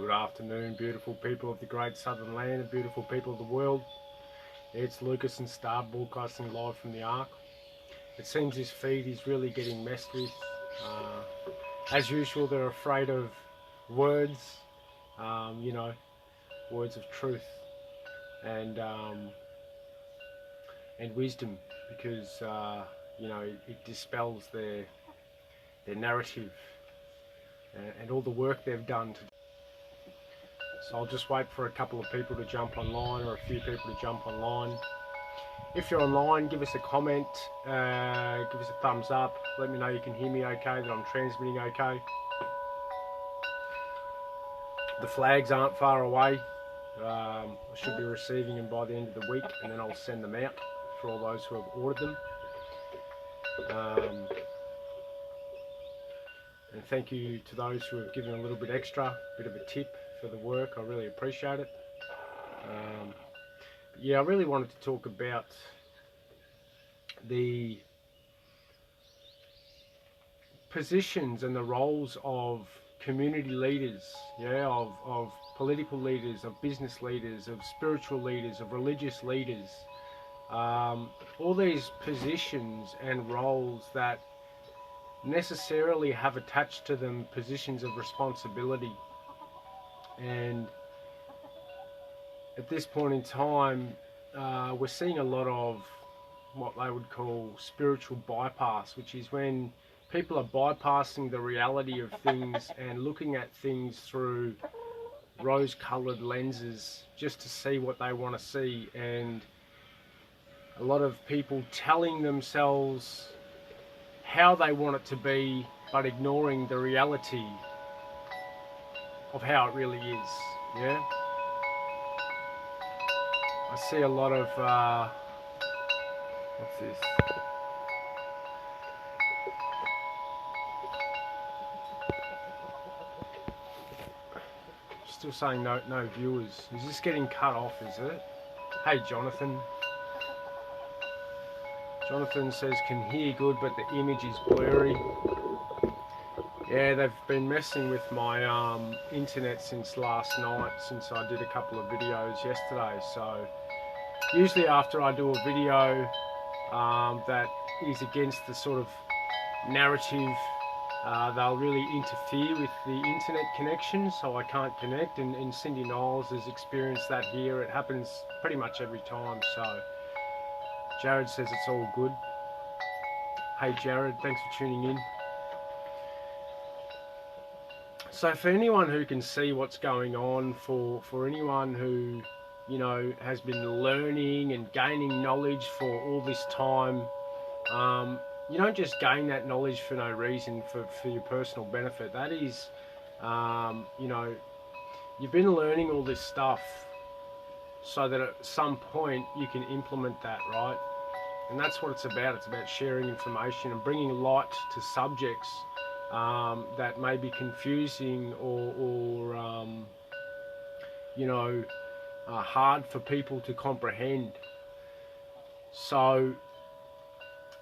Good afternoon, beautiful people of the great southern land and beautiful people of the world. It's Lucas and Star broadcasting live from the Ark. It seems this feed is really getting messed with. As usual, they're afraid of words, words of truth and wisdom, because it dispels their narrative and all the work they've done. So I'll just wait for a couple of people to jump online, or a few people to jump online. If you're online, give us a comment, give us a thumbs up, let me know you can hear me okay, that I'm transmitting okay. The flags aren't far away. I should be receiving them by the end of the week, and then I'll send them out for all those who have ordered them. And thank you to those who have given a little bit extra, a bit of a tip for the work. I really appreciate it. I really wanted to talk about the positions and the roles of community leaders, of political leaders, of business leaders, of spiritual leaders, of religious leaders. All these positions and roles that necessarily have attached to them positions of responsibility. And at this point in time, we're seeing a lot of what they would call spiritual bypass, which is when people are bypassing the reality of things and looking at things through rose-coloured lenses just to see what they want to see, and a lot of people telling themselves how they want it to be, but ignoring the reality of how it really is. I see a lot of what's this? Still saying no viewers. Is this getting cut off, is it? Hey Jonathan. Jonathan says can hear good, but the image is blurry. Yeah, they've been messing with my internet since last night, since I did a couple of videos yesterday. So usually after I do a video that is against the sort of narrative, they'll really interfere with the internet connection, so I can't connect, and Cindy Niles has experienced that here. It happens pretty much every time. So Jared says it's all good. Hey Jared, thanks for tuning in. So for anyone who can see what's going on, for anyone who has been learning and gaining knowledge for all this time, you don't just gain that knowledge for no reason, for your personal benefit. That is, you've been learning all this stuff so that at some point you can implement that, right? And that's what it's about. It's about sharing information and bringing light to subjects that may be confusing or hard for people to comprehend. So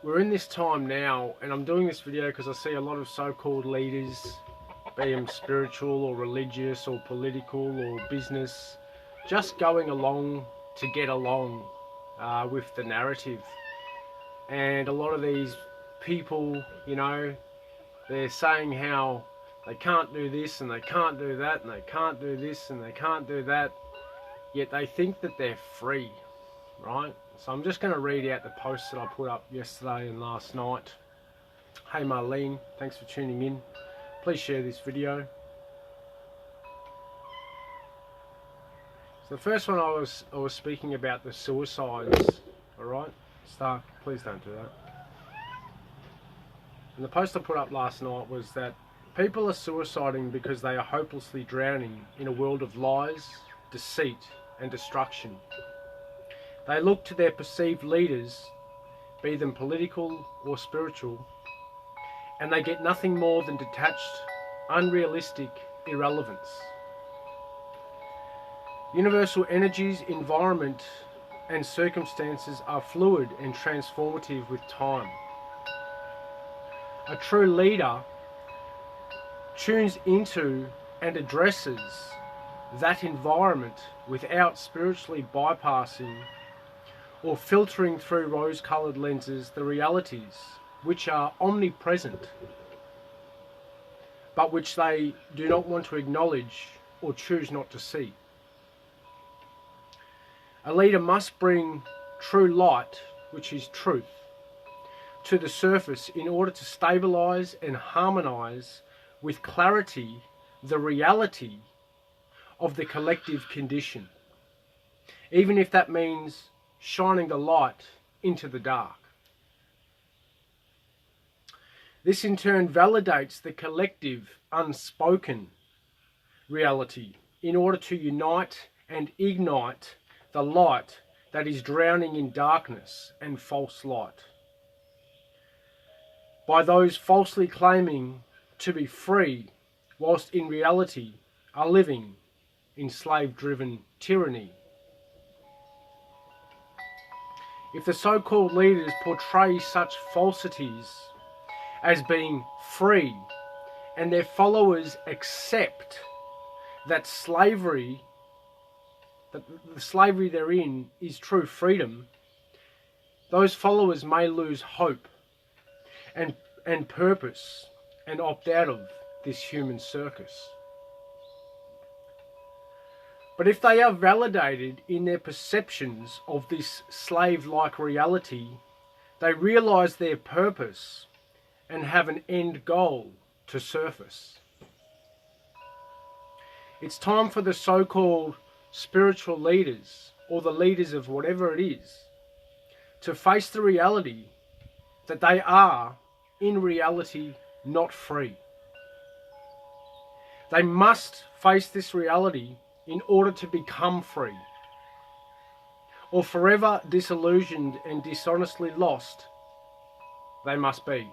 we're in this time now, and I'm doing this video because I see a lot of so-called leaders, be them spiritual or religious or political or business, just going along to get along with the narrative. And a lot of these people, they're saying how they can't do this and they can't do that and they can't do this and they can't do that, yet they think that they're free, right? So I'm just going to read out the posts that I put up yesterday and last night. Hey Marlene, thanks for tuning in. Please share this video. So the first one I was speaking about the suicides, alright? Stark, please don't do that. And the post I put up last night was that people are suiciding because they are hopelessly drowning in a world of lies, deceit and destruction. They look to their perceived leaders, be them political or spiritual, and they get nothing more than detached, unrealistic irrelevance. Universal energies, environment and circumstances are fluid and transformative with time. A true leader tunes into and addresses that environment without spiritually bypassing or filtering through rose-coloured lenses the realities which are omnipresent, but which they do not want to acknowledge or choose not to see. A leader must bring true light, which is truth, to the surface in order to stabilize and harmonize with clarity the reality of the collective condition, even if that means shining the light into the dark. This in turn validates the collective unspoken reality in order to unite and ignite the light that is drowning in darkness and false light by those falsely claiming to be free whilst in reality are living in slave-driven tyranny. If the so-called leaders portray such falsities as being free and their followers accept that slavery, that the slavery they're in is true freedom, those followers may lose hope and purpose and opt out of this human circus. But if they are validated in their perceptions of this slave-like reality, they realize their purpose and have an end goal to surface. It's time for the so-called spiritual leaders, or the leaders of whatever it is, to face the reality that they are, in reality, not free. They must face this reality in order to become free, or forever disillusioned and dishonestly lost they must be.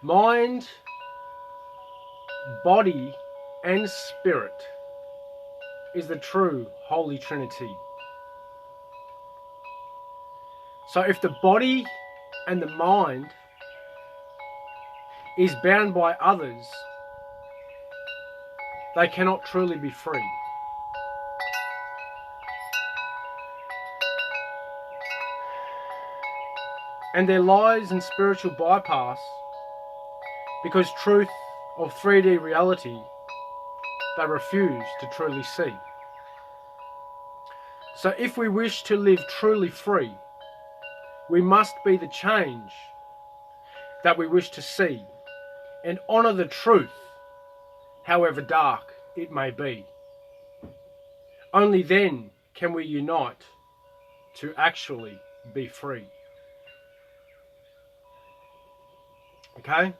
Mind, body, and spirit is the true Holy Trinity. So if the body and the mind is bound by others, they cannot truly be free. And their lies and spiritual bypass, because truth of 3D reality, they refuse to truly see. So if we wish to live truly free, we must be the change that we wish to see and honour the truth, however dark it may be. Only then can we unite to actually be free. Okay?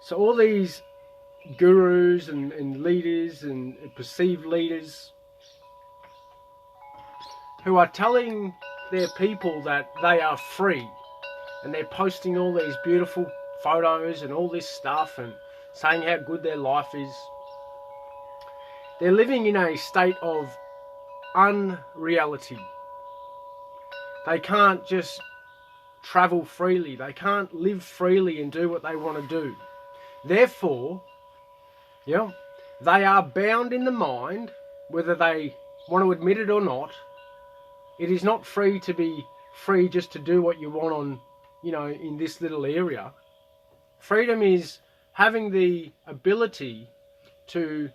So all these gurus and leaders and perceived leaders who are telling their people that they are free, and they're posting all these beautiful photos and all this stuff and saying how good their life is, they're living in a state of unreality. They can't just travel freely. They can't live freely and do what they want to do. Therefore, they are bound in the mind, whether they want to admit it or not. It is not free to be free just to do what you want on, in this little area. Freedom is having the ability to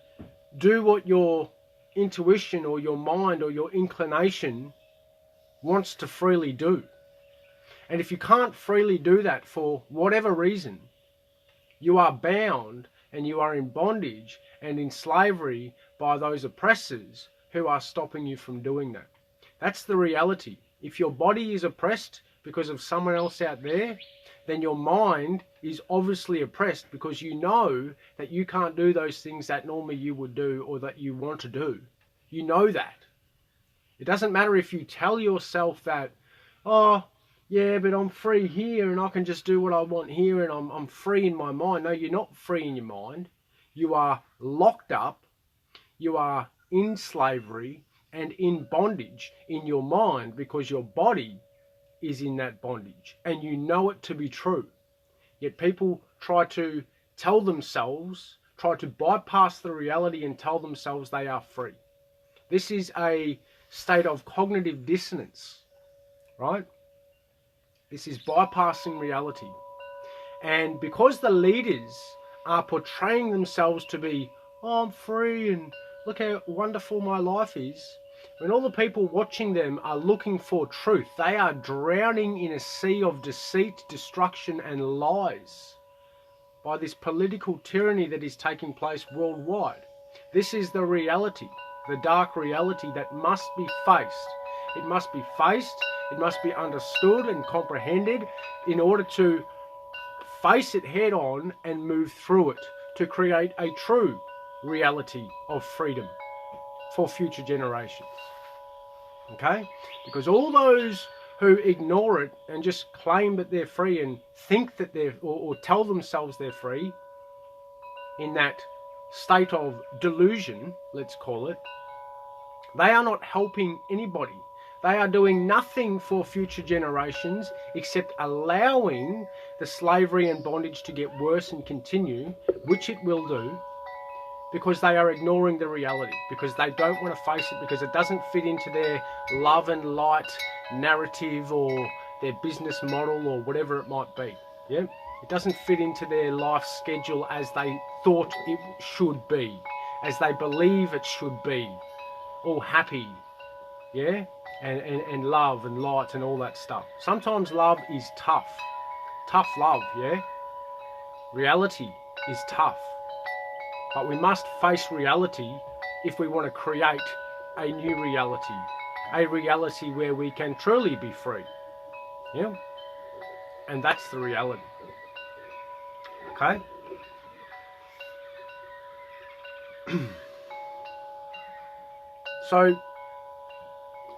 do what your intuition or your mind or your inclination wants to freely do. And if you can't freely do that for whatever reason, you are bound and you are in bondage and in slavery by those oppressors who are stopping you from doing that. That's the reality. If your body is oppressed because of someone else out there, then your mind is obviously oppressed because you know that you can't do those things that normally you would do or that you want to do. You know that. It doesn't matter if you tell yourself that, oh, yeah, but I'm free here and I can just do what I want here and I'm free in my mind. No, you're not free in your mind. You are locked up. You are in slavery and in bondage in your mind because your body is in that bondage and you know it to be true. Yet people try to tell themselves, try to bypass the reality and tell themselves they are free. This is a state of cognitive dissonance, right? This is bypassing reality. And because the leaders are portraying themselves to be, oh, I'm free and look how wonderful my life is, when all the people watching them are looking for truth, they are drowning in a sea of deceit, destruction, and lies by this political tyranny that is taking place worldwide. This is the reality, the dark reality that must be faced. It must be faced, it must be understood and comprehended in order to face it head on and move through it to create a true reality of freedom for future generations. Okay? Because all those who ignore it and just claim that they're free and think that they're, or tell themselves they're free, in that state of delusion, let's call it, they are not helping anybody. They are doing nothing for future generations except allowing the slavery and bondage to get worse and continue, which it will do, because they are ignoring the reality, because they don't want to face it, because it doesn't fit into their love and light narrative or their business model or whatever it might be. Yeah, it doesn't fit into their life schedule as they thought it should be, as they believe it should be, all happy, yeah, and love and light and all that stuff. Sometimes love is tough love, yeah. Reality is tough. But we must face reality if we want to create a new reality. A reality where we can truly be free. Yeah? And that's the reality. Okay? So,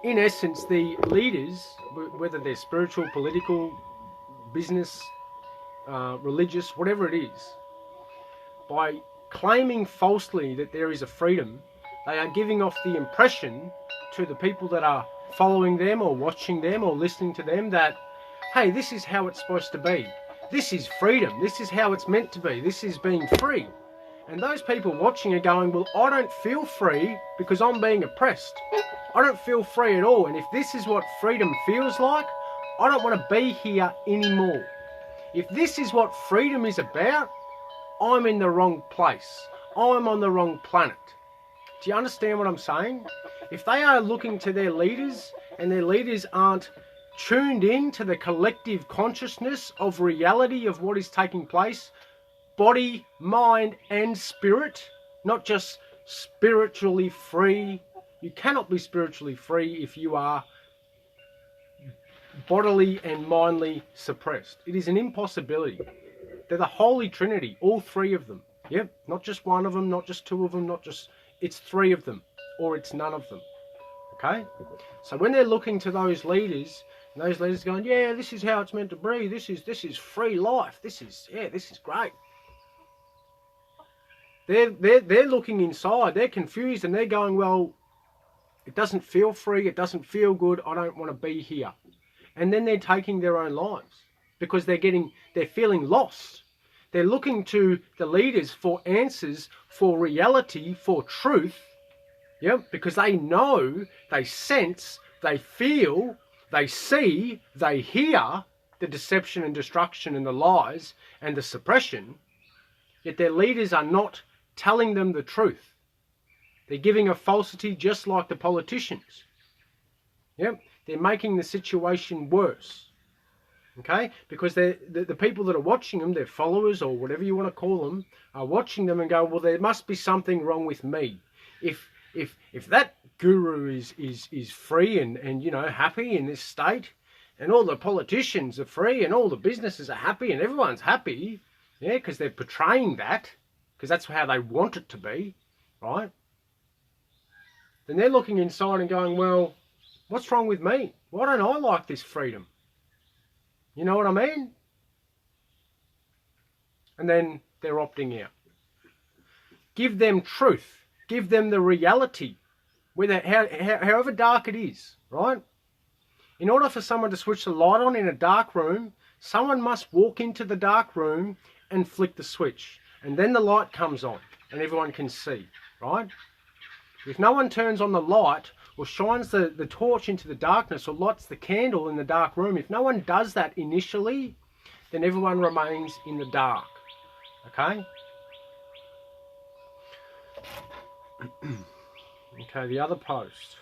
in essence, the leaders, whether they're spiritual, political, business, religious, whatever it is, by claiming falsely that there is a freedom, they are giving off the impression to the people that are following them or watching them or listening to them that, hey, this is how it's supposed to be. This is freedom. This is how it's meant to be. This is being free. And those people watching are going, well, I don't feel free because I'm being oppressed. I don't feel free at all. And if this is what freedom feels like, I don't want to be here anymore. If this is what freedom is about, I'm in the wrong place. I'm on the wrong planet. Do you understand what I'm saying? If they are looking to their leaders and their leaders aren't tuned in to the collective consciousness of reality of what is taking place, body, mind, and spirit, not just spiritually free. You cannot be spiritually free if you are bodily and mindly suppressed. It is an impossibility. They're the Holy Trinity, all three of them. Yep, not just one of them, not just two of them, it's three of them, or it's none of them. Okay? So when they're looking to those leaders, and those leaders going, yeah, this is how it's meant to be, this is free life, this is great. They're looking inside, they're confused, and they're going, well, it doesn't feel free, it doesn't feel good, I don't want to be here. And then they're taking their own lives because they're feeling lost. They're looking to the leaders for answers, for reality, for truth, yeah, because they know, they sense, they feel, they see, they hear the deception and destruction and the lies and the suppression, yet their leaders are not telling them the truth. They're giving a falsity just like the politicians. Yep, they're making the situation worse. Okay, because the people that are watching them, their followers or whatever you want to call them, are watching them and go, well, there must be something wrong with me. If that guru is free and you know happy in this state, and all the politicians are free and all the businesses are happy and everyone's happy, yeah, because they're portraying that, because that's how they want it to be, right? Then they're looking inside and going, well, what's wrong with me? Why don't I like this freedom? You know what I mean? And then they're opting out. Give them truth. Give them the reality, however dark it is, right? In order for someone to switch the light on in a dark room, someone must walk into the dark room and flick the switch. And then the light comes on and everyone can see, right? If no one turns on the light or shines the torch into the darkness or lights the candle in the dark room, if no one does that initially, then everyone remains in the dark, okay? Okay, the other post.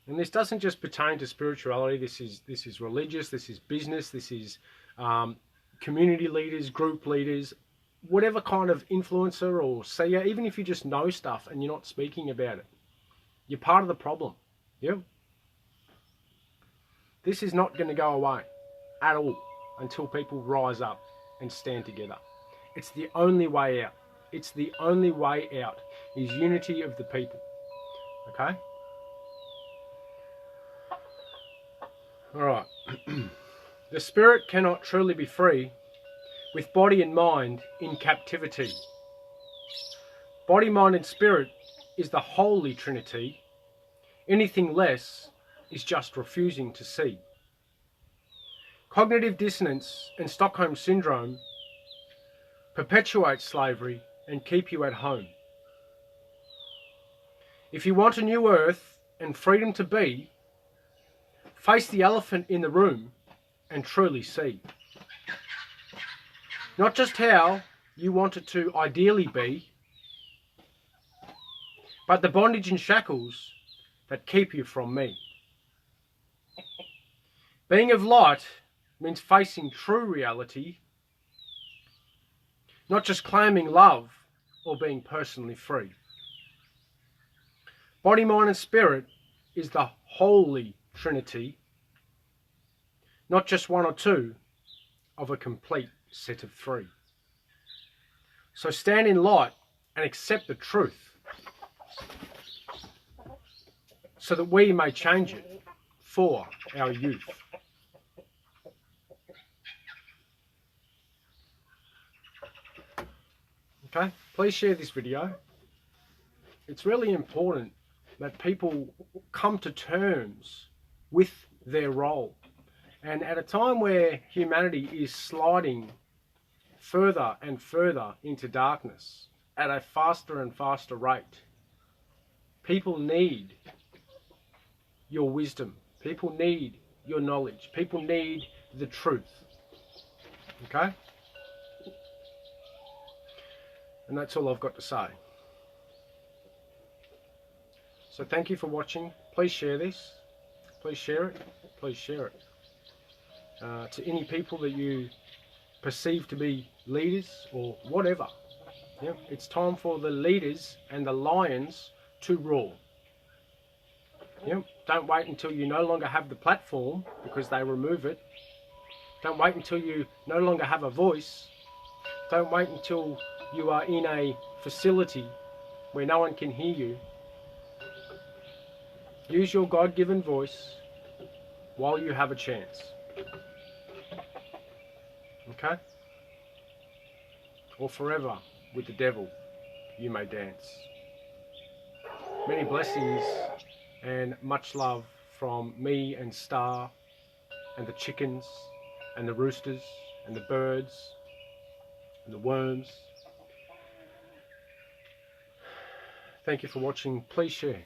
And this doesn't just pertain to spirituality. This is religious. This is business. This is community leaders, group leaders, whatever kind of influencer or seer. Even if you just know stuff and you're not speaking about it, you're part of the problem. Yep. This is not going to go away at all until people rise up and stand together. It's the only way out. It's the only way out is unity of the people. Okay. All right. The spirit cannot truly be free with body and mind in captivity. Body, mind and spirit is the Holy Trinity. Anything less is just refusing to see. Cognitive dissonance and Stockholm Syndrome perpetuate slavery and keep you at home. If you want a new earth and freedom to be, face the elephant in the room and truly see. Not just how you want it to ideally be, but the bondage and shackles that keep you from me. Being of light means facing true reality, not just claiming love or being personally free. Body, mind and spirit is the Holy Trinity, not just one or two of a complete set of three. So stand in light and accept the truth so that we may change it for our youth. Okay, please share this video. It's really important that people come to terms with their role. And at a time where humanity is sliding further and further into darkness at a faster and faster rate, people need your wisdom. People need your knowledge. People need the truth. Okay? And that's all I've got to say. So thank you for watching. Please share this. Please share it. Please share it. To any people that you perceive to be leaders or whatever. Yeah, it's time for the leaders and the lions to roar. Yeah, don't wait until you no longer have the platform because they remove it. Don't wait until you no longer have a voice. Don't wait until you are in a facility where no one can hear you. Use your God-given voice while you have a chance. Okay? Or forever with the devil you may dance. Many blessings and much love from me and Star and the chickens and the roosters and the birds and the worms. Thank you for watching. Please share.